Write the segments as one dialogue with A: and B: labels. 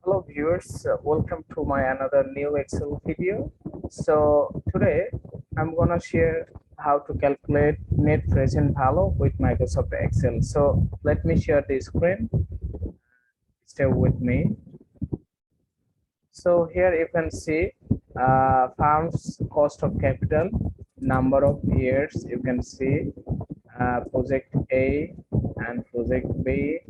A: Hello viewers, welcome to my another new Excel video. So today I'm gonna share how to calculate net present value with Microsoft Excel. So let me share the screen. Stay with me. So here you can see firm's cost of capital, number of years. You can see project A and project B,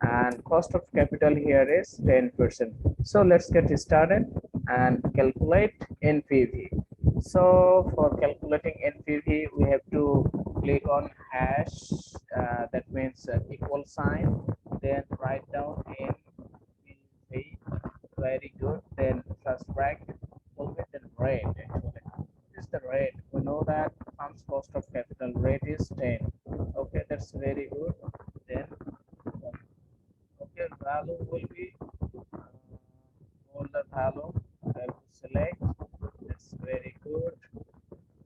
A: and cost of capital here is 10%. So let's get started and calculate NPV. So for calculating NPV, we have to click on hash, that means equal sign, then write down NPV. Very good. Then first bracket will be the rate. Actually, this is the rate. We know that firm's cost of capital rate is 10. Okay, that's very good. Then okay, value will be all the value. I will select. That's very good.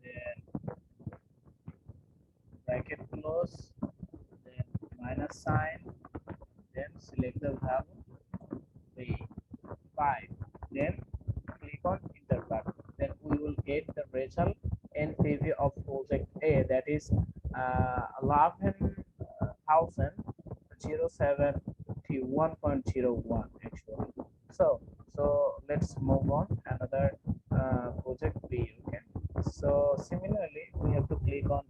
A: Then bracket close. Then minus sign. Then select the value. 5. Then click on enter button. Then we will get the result NPV of project A, that is 11,071.01 actually. So let's move on another project B. Okay. So similarly, we have to click on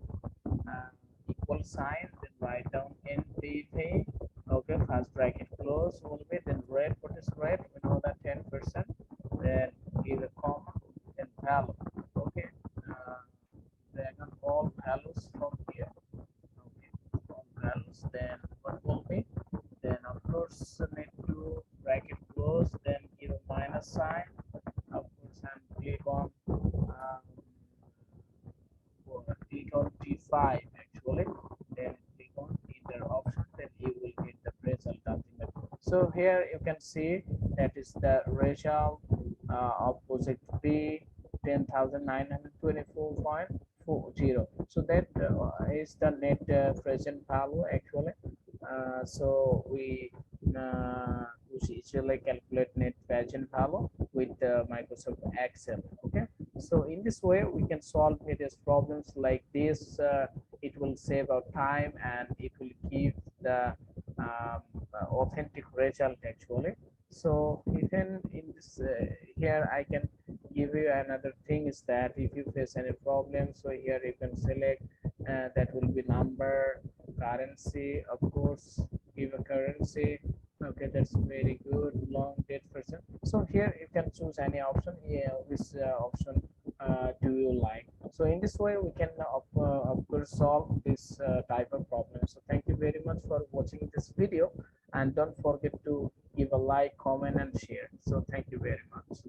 A: equal sign, then write down NPV. Okay, first bracket close will be, then rate. What is rate? We know that 10%. Then give a comma, then value. Okay, drag on all values from here. Okay, all values. Then what will be? Then of course need to bracket close, then give a minus sign. Of course, and click on T5 actually. Then click on enter option, then you will get the result ultimately. So here you can see that is the result of project B, 10,924.40. So that is the net present value actually. So we usually calculate net present value with Microsoft Excel. Okay, so in this way we can solve various problems like this. It will save our time and it will give the authentic result actually. So even in this here I can give you another thing is that if you face any problem, so here you can select that will be number, currency, of course give a currency. Okay, that's very good. Long date person. So here you can choose any option. Yeah, which option do you like? So in this way we can of course solve this type of problem. So thank you very much for watching this video, and don't forget to give a like, comment and share. So thank you very much.